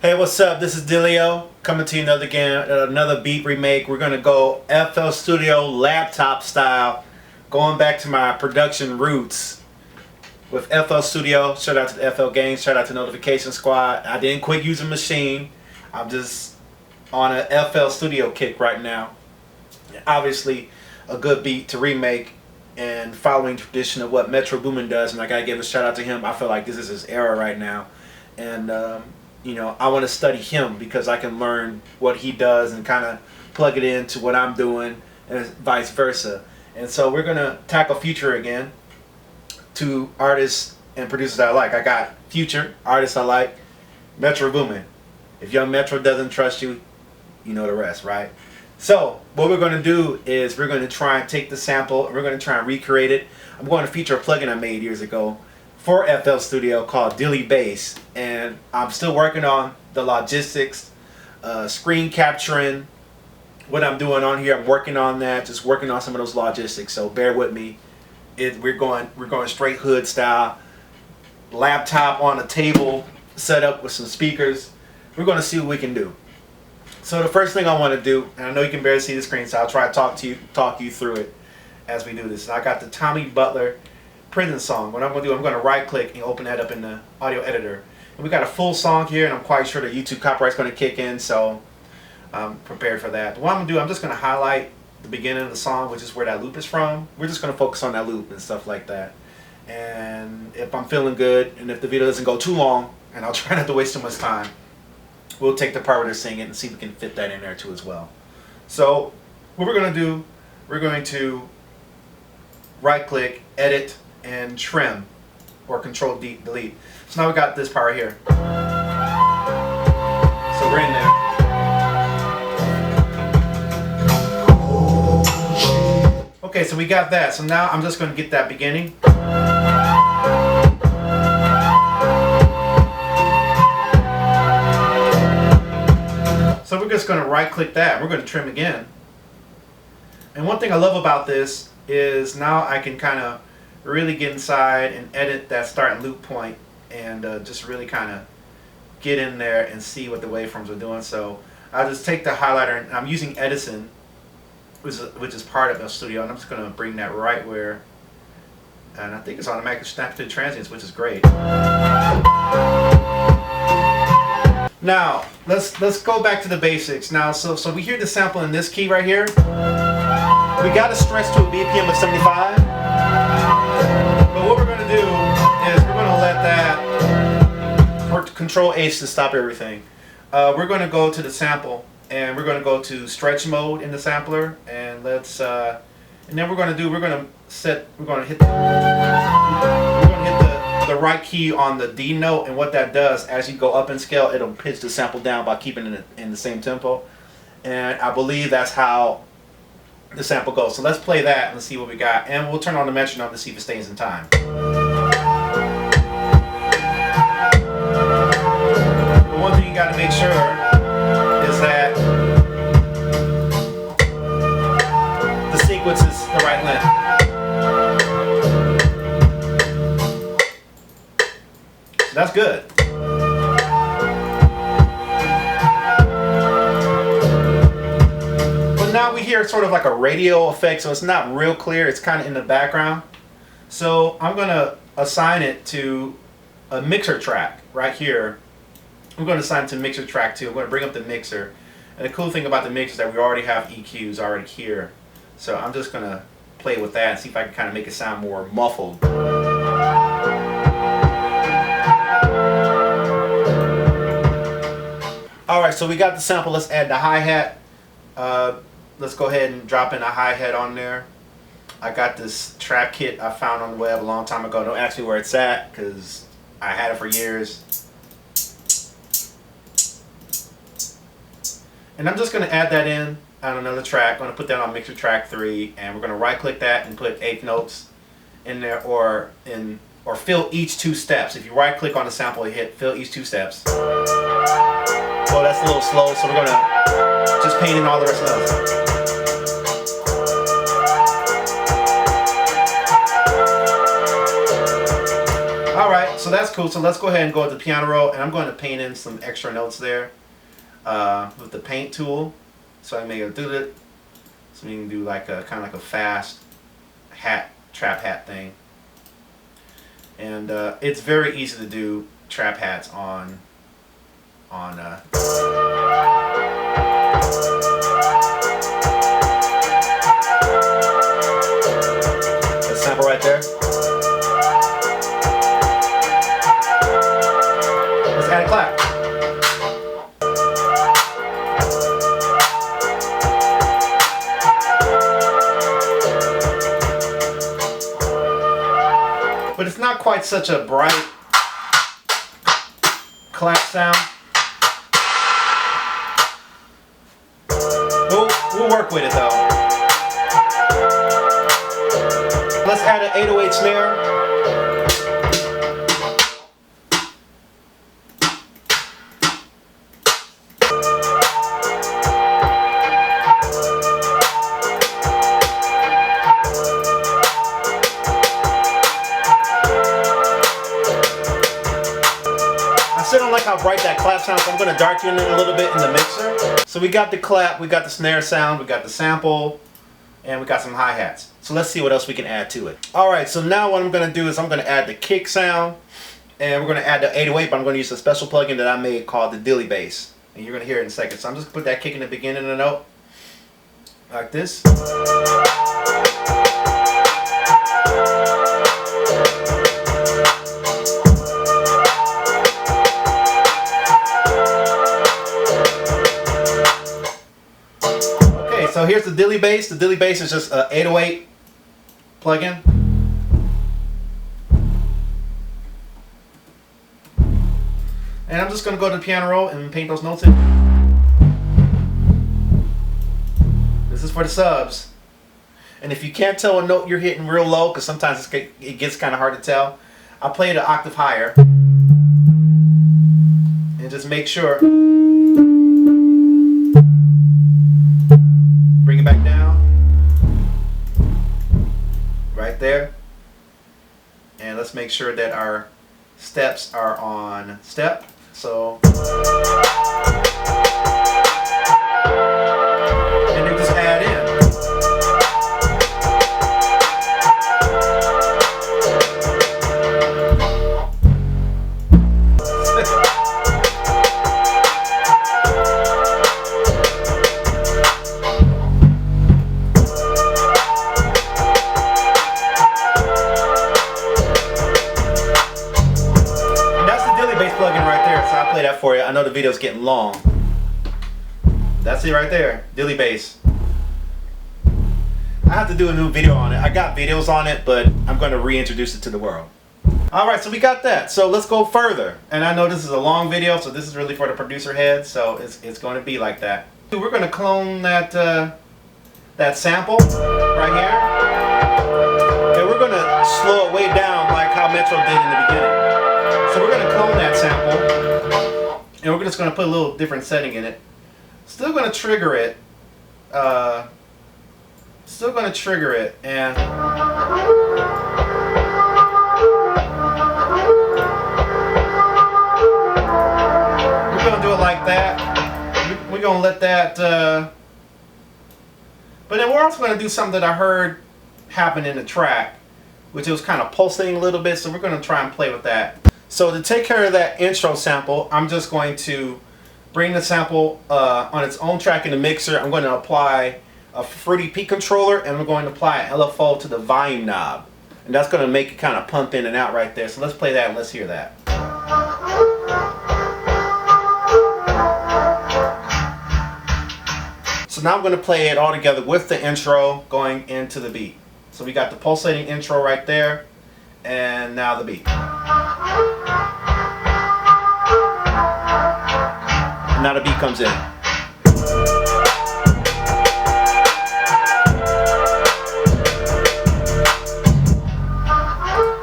Hey, what's up? This is Dillio coming to you another beat remake. We're gonna go FL Studio laptop style, going back to my production roots with FL Studio. Shout out to the FL Gang, shout out to Notification Squad. I didn't quit using Maschine. I'm just on a FL Studio kick right now. Obviously, a good beat to remake and following tradition of what Metro Boomin does, and I gotta give a shout out to him. I feel like this is his era right now, and you know, I want to study him because I can learn what he does and kind of plug it into what I'm doing and vice versa. And so we're going to tackle Future again, to artists and producers that I like. I got Future, artists I like, Metro Boomin. If Young Metro doesn't trust you, you know the rest, right? So what we're going to do is we're going to try and take the sample and we're going to try and recreate it. I'm going to feature a plugin I made years ago for FL Studio called Dilly Bas, and I'm still working on the logistics, screen capturing, what I'm doing on here. I'm working on that, just working on some of those logistics. So bear with me. We're going straight hood style, laptop on a table, set up with some speakers. We're going to see what we can do. So the first thing I want to do, and I know you can barely see the screen, so I'll try to talk you through it as we do this. I got the Tommy Butler Prison Song. What I'm going to do, I'm going to right click and open that up in the audio editor. And we got a full song here, and I'm quite sure the YouTube copyright's going to kick in, so I'm prepared for that. What I'm going to do, I'm just going to highlight the beginning of the song, which is where that loop is from. We're just going to focus on that loop and stuff like that. And if I'm feeling good, and if the video doesn't go too long, and I'll try not to waste too much time, we'll take the part where they're singing and see if we can fit that in there too as well. So what we're going to do, we're going to right click, edit, and trim, or control delete. So now we got this part right here. So we're in there. Okay, so we got that. So now I'm just going to get that beginning. So we're just going to right click that. We're going to trim again. And one thing I love about this is now I can kind of really get inside and edit that start and loop point and just really kind of get in there and see what the waveforms are doing. So I'll just take the highlighter, and I'm using Edison, which is part of the studio, and I'm just going to bring that right where, and I think it's automatically snapped to the transients, which is great. Now let's go back to the basics. Now so we hear the sample in this key right here. We got to stretch to a BPM of 75. But what we're going to do is we're going to let that, or Control H to stop everything. We're going to go to the sample, and we're going to go to stretch mode in the sampler, and let's and then we're going to hit the right key on the D note, and what that does, as you go up in scale, it'll pitch the sample down by keeping it in the same tempo. And I believe that's how the sample goes. So let's play that and see what we got, and we'll turn on the metronome to see if it stays in time. But one thing you got to make sure is that the sequence is the right length. So that's good. Now we hear sort of like a radio effect, so it's not real clear. It's kind of in the background. So I'm going to assign it to a mixer track right here. I'm going to assign it to mixer track 2. I'm going to bring up the mixer. And the cool thing about the mixer is that we already have EQs already here. So I'm just going to play with that and see if I can kind of make it sound more muffled. Alright, so we got the sample. Let's add the hi-hat. Let's go ahead and drop in a hi-hat on there. I got this trap kit I found on the web a long time ago. Don't ask me where it's at, because I had it for years. And I'm just going to add that in on another track. I'm going to put that on mixer track 3, and we're going to right click that and put 8 notes in there, or fill each 2 steps. If you right click on the sample, you hit fill each 2 steps. Oh, that's a little slow, so we're going to just paint in all the rest of those. so that's cool. So let's go ahead and go to the piano roll, and I'm going to paint in some extra notes there with the paint tool. So I make a do it. So we can do like a kind of like a fast trap hat thing. And it's very easy to do trap hats on the sample right there. Let's add a clap. But it's not quite such a bright clap sound. We'll work with it though. Let's add an 808 snare. I still don't like how bright that clap sounds, so I'm going to darken it a little bit in the mixer. So we got the clap, we got the snare sound, we got the sample, and we got some hi-hats. So let's see what else we can add to it. Alright, so now what I'm going to do is I'm going to add the kick sound, and we're going to add the 808, but I'm going to use a special plugin that I made called the Dilly Bas. And you're going to hear it in a second. So I'm just going to put that kick in the beginning of the note, like this. So here's the Dilly Bas. The Dilly Bas is just an 808 plugin. And I'm just going to go to the piano roll and paint those notes in. This is for the subs. And if you can't tell what note you're hitting real low, because sometimes it gets kind of hard to tell, I'll play it an octave higher. And just make sure. Bring it back down, right there, and let's make sure that our steps are on step. So, and then just add in. That for you. I know the video's getting long. That's it right there. Dilly Bas. I have to do a new video on it. I got videos on it, but I'm going to reintroduce it to the world. Alright, so we got that. So let's go further. And I know this is a long video, so this is really for the producer head, so it's going to be like that. We're going to clone that sample right here. And we're going to slow it way down like how Metro did in the beginning. So we're going to clone that sample. And we're just going to put a little different setting in it. Still going to trigger it. And we're going to do it like that. We're going to let that. But then we're also going to do something that I heard happen in the track, which was kind of pulsating a little bit. So we're going to try and play with that. So to take care of that intro sample, I'm just going to bring the sample on its own track in the mixer. I'm going to apply a fruity peak controller, and I'm going to apply an LFO to the volume knob. And that's going to make it kind of pump in and out right there. So let's play that and let's hear that. So now I'm going to play it all together with the intro going into the beat. So we got the pulsating intro right there, and now the beat. And now the beat comes in.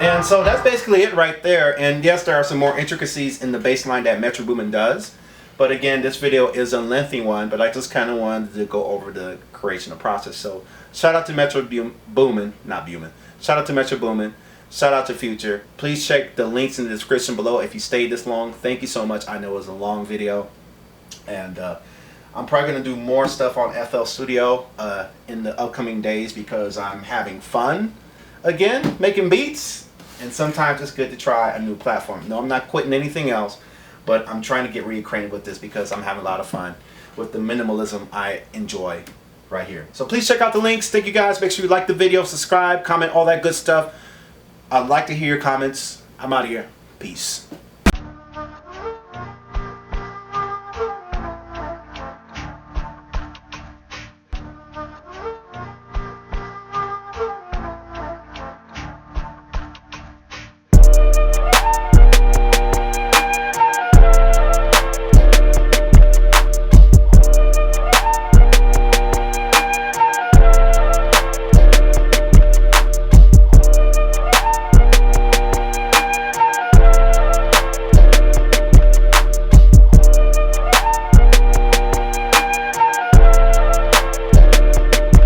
And so that's basically it right there. And yes, there are some more intricacies in the bass line that Metro Boomin does. But again, this video is a lengthy one, but I just kind of wanted to go over the creation of process. So shout out to Metro Boomin, not Boomin. Shout out to Metro Boomin. Shout out to Future. Please check the links in the description below if you stayed this long. Thank you so much. I know it was a long video. And I'm probably going to do more stuff on FL Studio in the upcoming days because I'm having fun again making beats. And sometimes it's good to try a new platform. No, I'm not quitting anything else, but I'm trying to get reacquainted with this because I'm having a lot of fun with the minimalism I enjoy right here. So please check out the links. Thank you guys. Make sure you like the video, subscribe, comment, all that good stuff. I'd like to hear your comments. I'm out of here. Peace.